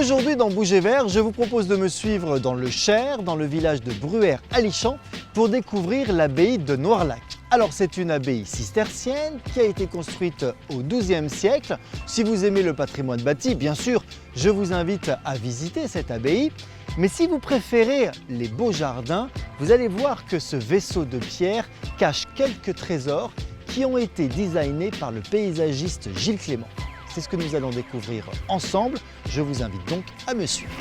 Aujourd'hui dans Bouger Vert, je vous propose de me suivre dans le Cher, dans le village de Bruère-Alichamps, pour découvrir l'abbaye de Noirlac. Alors c'est une abbaye cistercienne qui a été construite au XIIe siècle. Si vous aimez le patrimoine bâti, bien sûr, je vous invite à visiter cette abbaye. Mais si vous préférez les beaux jardins, vous allez voir que ce vaisseau de pierre cache quelques trésors qui ont été designés par le paysagiste Gilles Clément. C'est ce que nous allons découvrir ensemble. Je vous invite donc à me suivre.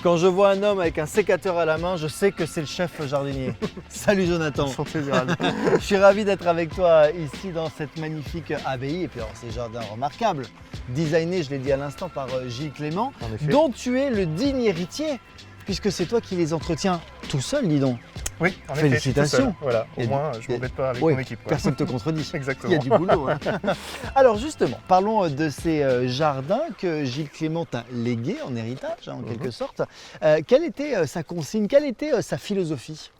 Quand je vois un homme avec un sécateur à la main, je sais que c'est le chef jardinier. Salut Jonathan. Enchanté, Gérald. Je suis ravi d'être avec toi ici dans cette magnifique abbaye et puis alors ces jardins remarquables, designés, je l'ai dit à l'instant, par Gilles Clément, dont tu es le digne héritier, puisque c'est toi qui les entretiens tout seul, dis donc. Oui, en effet, félicitations. Voilà, au moins je ne m'embête pas avec mon équipe. Personne ne te contredit. Exactement. Il y a du boulot. Hein. Alors justement, parlons de ces jardins que Gilles Clément t'a légués en héritage, en quelque sorte. Quelle était sa consigne, quelle était sa philosophie ?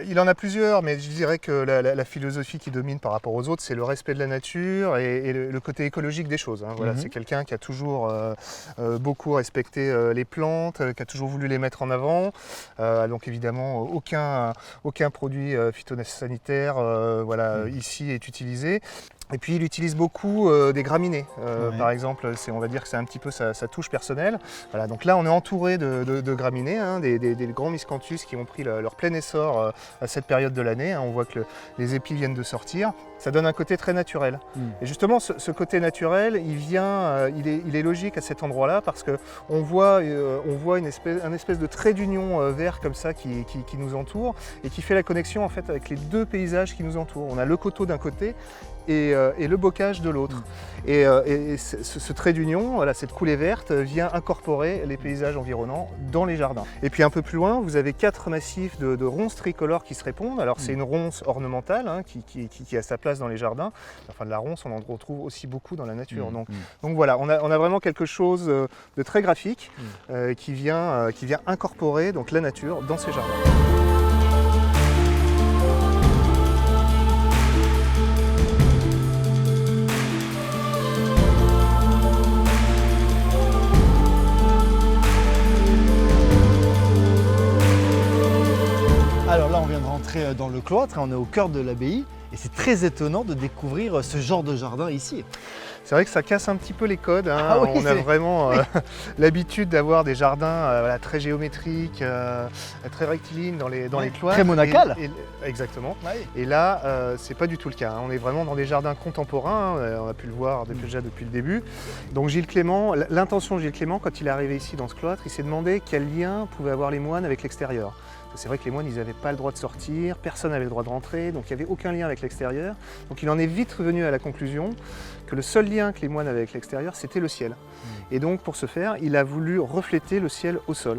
Il en a plusieurs, mais je dirais que la philosophie qui domine par rapport aux autres, c'est le respect de la nature et le côté écologique des choses. Hein. Voilà, c'est quelqu'un qui a toujours beaucoup respecté les plantes, qui a toujours voulu les mettre en avant. Donc évidemment, aucun produit phytosanitaire ici est utilisé. Et puis il utilise beaucoup des graminées, par exemple, on va dire que c'est un petit peu sa touche personnelle. Voilà, donc là on est entouré de graminées, hein, des grands miscanthus qui ont pris leur plein essor à cette période de l'année. Hein. On voit que les épis viennent de sortir. Ça donne un côté très naturel. Et justement ce côté naturel, il est logique à cet endroit-là parce qu'on voit un espèce de trait d'union vert comme ça qui nous entoure et qui fait la connexion en fait avec les deux paysages qui nous entourent. On a le coteau d'un côté et le bocage de l'autre. Et ce trait d'union, voilà, cette coulée verte, vient incorporer les paysages environnants dans les jardins. Et puis un peu plus loin, vous avez 4 massifs de ronces tricolores qui se répondent. Alors c'est une ronce ornementale hein, qui a sa place dans les jardins. Enfin de la ronce, on en retrouve aussi beaucoup dans la nature. Donc voilà, on a vraiment quelque chose de très graphique qui vient incorporer donc, la nature dans ces jardins. Alors là, on vient de rentrer dans le cloître, on est au cœur de l'abbaye et c'est très étonnant de découvrir ce genre de jardin ici. C'est vrai que ça casse un petit peu les codes. Hein. Ah oui, on a vraiment l'habitude d'avoir des jardins très géométriques, très rectilignes dans les cloîtres. Très monacal. Exactement. Ouais. Et là, c'est pas du tout le cas. Hein. On est vraiment dans des jardins contemporains. On a pu le voir déjà depuis le début. Donc Gilles Clément, l'intention de Gilles Clément, quand il est arrivé ici dans ce cloître, il s'est demandé quel lien pouvaient avoir les moines avec l'extérieur. C'est vrai que les moines, ils n'avaient pas le droit de sortir, personne n'avait le droit de rentrer, donc il n'y avait aucun lien avec l'extérieur. Donc il en est vite revenu à la conclusion que le seul lien que les moines avaient avec l'extérieur, c'était le ciel. Et donc pour ce faire, il a voulu refléter le ciel au sol.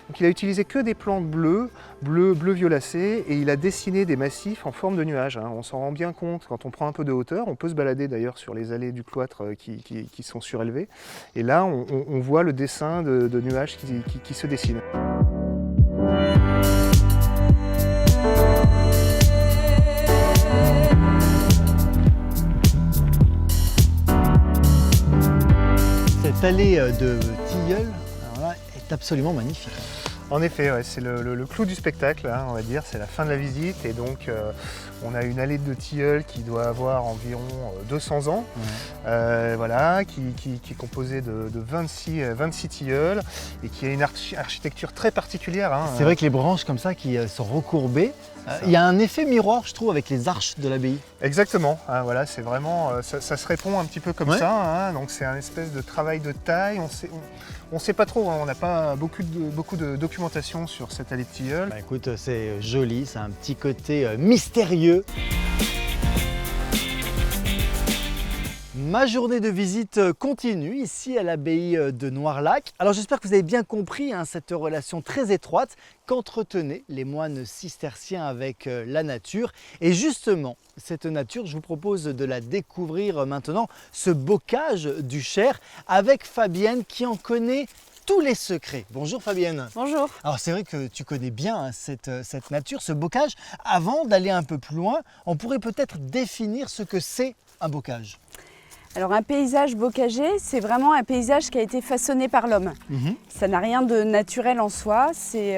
Donc il a utilisé que des plantes bleu violacé, et il a dessiné des massifs en forme de nuages. Hein. On s'en rend bien compte quand on prend un peu de hauteur. On peut se balader d'ailleurs sur les allées du cloître qui sont surélevées. Et là, on voit le dessin de nuages qui se dessinent. Cette allée de tilleuls est absolument magnifique. En effet, ouais, c'est le clou du spectacle, hein, on va dire, c'est la fin de la visite et donc on a une allée de tilleuls qui doit avoir environ 200 ans, voilà, qui est composée de 26 tilleuls et qui a une architecture très particulière. Hein. C'est vrai que les branches comme ça qui sont recourbées, il y a un effet miroir je trouve avec les arches de l'abbaye. Exactement, hein, voilà, c'est vraiment, ça se répond un petit peu comme ça, hein, donc c'est un espèce de travail de taille, on ne sait pas trop, hein, on n'a pas beaucoup de documentation sur cette allée de tilleuls. Bah écoute, c'est joli, c'est un petit côté mystérieux. Ma journée de visite continue ici à l'abbaye de Noirlac. Alors j'espère que vous avez bien compris cette relation très étroite qu'entretenaient les moines cisterciens avec la nature. Et justement, cette nature, je vous propose de la découvrir maintenant, ce bocage du Cher, avec Fabienne qui en connaît tous les secrets. Bonjour Fabienne. Bonjour. Alors c'est vrai que tu connais bien hein, cette nature, ce bocage. Avant d'aller un peu plus loin, on pourrait peut-être définir ce que c'est un bocage. Alors un paysage bocager, c'est vraiment un paysage qui a été façonné par l'homme. Ça n'a rien de naturel en soi, c'est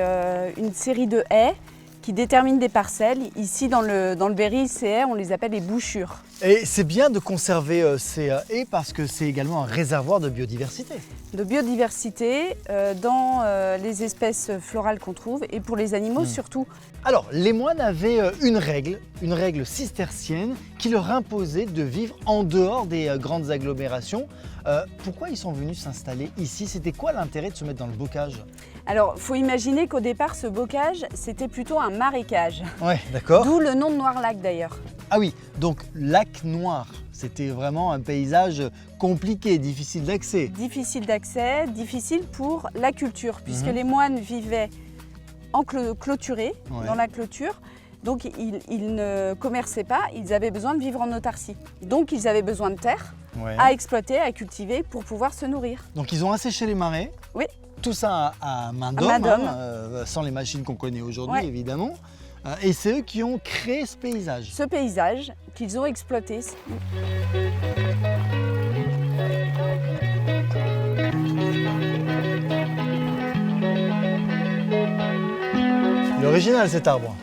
une série de haies qui déterminent des parcelles. Ici dans le Berry, ces haies, on les appelle les bouchures. Et c'est bien de conserver ces haies parce que c'est également un réservoir de biodiversité. De biodiversité dans les espèces florales qu'on trouve et pour les animaux surtout. Alors, les moines avaient une règle cistercienne qui leur imposait de vivre en dehors des grandes agglomérations. Pourquoi ils sont venus s'installer ici? C'était quoi l'intérêt de se mettre dans le bocage? Alors, il faut imaginer qu'au départ, ce bocage, c'était plutôt un marécage. Ouais, d'accord. D'où le nom de Noirlac d'ailleurs. Ah oui, donc lac noir, c'était vraiment un paysage compliqué, difficile d'accès. Difficile d'accès, difficile pour la culture, puisque les moines vivaient en clôturés, dans la clôture. Donc ils ne commerçaient pas, ils avaient besoin de vivre en autarcie. Donc ils avaient besoin de terre à exploiter, à cultiver pour pouvoir se nourrir. Donc ils ont asséché les marais. Oui. Tout ça à main d'homme, sans les machines qu'on connaît aujourd'hui évidemment. Et c'est eux qui ont créé ce paysage. Ce paysage qu'ils ont exploité. L'original cet arbre.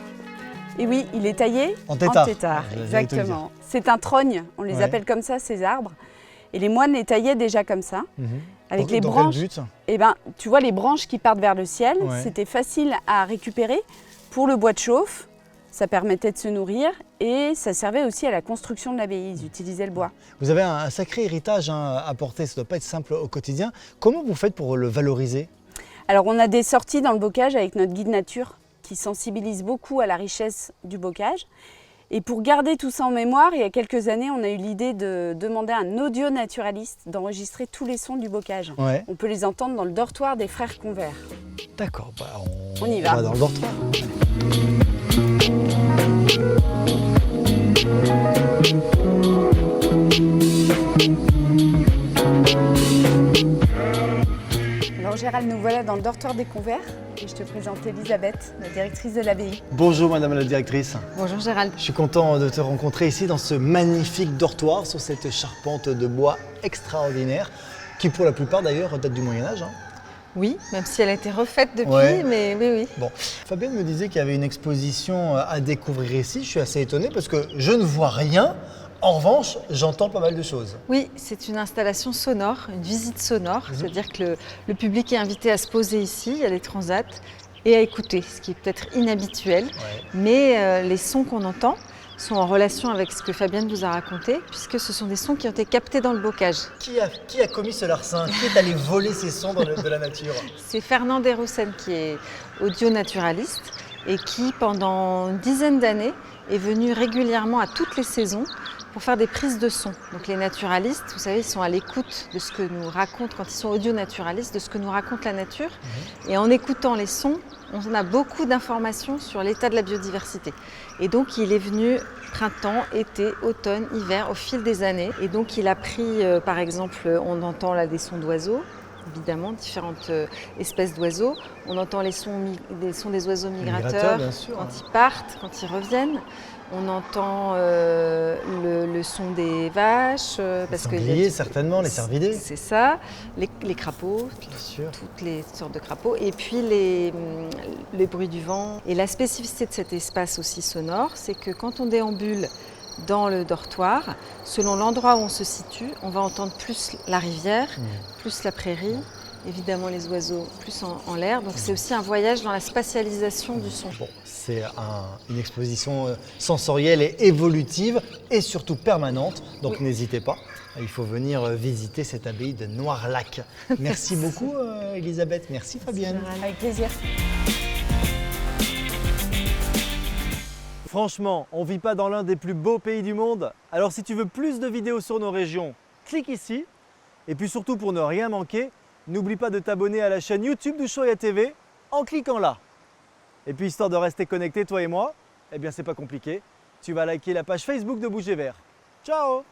Et oui, il est taillé en tétard. Exactement. C'est un trogne, on les appelle comme ça, ces arbres. Et les moines les taillaient déjà comme ça. Avec les branches. Quel but ? Eh ben, tu vois les branches qui partent vers le ciel, c'était facile à récupérer pour le bois de chauffe. Ça permettait de se nourrir et ça servait aussi à la construction de l'abbaye. Ils utilisaient le bois. Vous avez un sacré héritage à porter, ça ne doit pas être simple au quotidien. Comment vous faites pour le valoriser? Alors on a des sorties dans le bocage avec notre guide nature qui sensibilise beaucoup à la richesse du bocage. Et pour garder tout ça en mémoire, il y a quelques années, on a eu l'idée de demander à un audionaturaliste d'enregistrer tous les sons du bocage. On peut les entendre dans le dortoir des frères Convert. D'accord, on y va. Dans le dortoir. Alors Gérald, nous voilà dans le dortoir des Convert et je te présente Elisabeth, la directrice de l'abbaye. Bonjour madame la directrice. Bonjour Gérald. Je suis content de te rencontrer ici dans ce magnifique dortoir sur cette charpente de bois extraordinaire qui pour la plupart d'ailleurs date du Moyen-Âge. Oui, même si elle a été refaite depuis, mais oui. Bon, Fabienne me disait qu'il y avait une exposition à découvrir ici. Je suis assez étonné parce que je ne vois rien. En revanche, j'entends pas mal de choses. Oui, c'est une installation sonore, une visite sonore. C'est-à-dire que le public est invité à se poser ici, il y a des transats, et à écouter, ce qui est peut-être inhabituel. Mais les sons qu'on entend sont en relation avec ce que Fabienne vous a raconté, puisque ce sont des sons qui ont été captés dans le bocage. Qui a commis ce larcin? Qui est allé voler ces sons de la nature? C'est Fernand Desroussen qui est audio-naturaliste et qui, pendant une dizaine d'années, est venu régulièrement à toutes les saisons pour faire des prises de son. Donc les naturalistes, vous savez, ils sont à l'écoute de ce que nous raconte, quand ils sont audio-naturalistes, de ce que nous raconte la nature. Et en écoutant les sons, on a beaucoup d'informations sur l'état de la biodiversité. Et donc il est venu printemps, été, automne, hiver, au fil des années. Et donc il a pris, par exemple, on entend là des sons d'oiseaux, évidemment, différentes espèces d'oiseaux. On entend les sons des oiseaux migrateurs quand ils partent, quand ils reviennent. On entend le son des vaches. Parce que sangliers, certainement, les cervidés. C'est ça, les crapauds, toutes les sortes de crapauds. Et puis les bruits du vent. Et la spécificité de cet espace aussi sonore, c'est que quand on déambule dans le dortoir, selon l'endroit où on se situe, on va entendre plus la rivière, plus la prairie, évidemment les oiseaux plus en l'air. Donc c'est aussi un voyage dans la spatialisation du son. Bon, c'est une exposition sensorielle et évolutive et surtout permanente. Donc n'hésitez pas, il faut venir visiter cette abbaye de Noirlac. Merci beaucoup Elisabeth, merci Fabienne. Avec plaisir. Franchement, on ne vit pas dans l'un des plus beaux pays du monde. Alors si tu veux plus de vidéos sur nos régions, clique ici. Et puis surtout pour ne rien manquer, n'oublie pas de t'abonner à la chaîne YouTube d'Ushuaïa TV en cliquant là. Et puis histoire de rester connecté toi et moi, eh bien c'est pas compliqué. Tu vas liker la page Facebook de Bouger Vert. Ciao!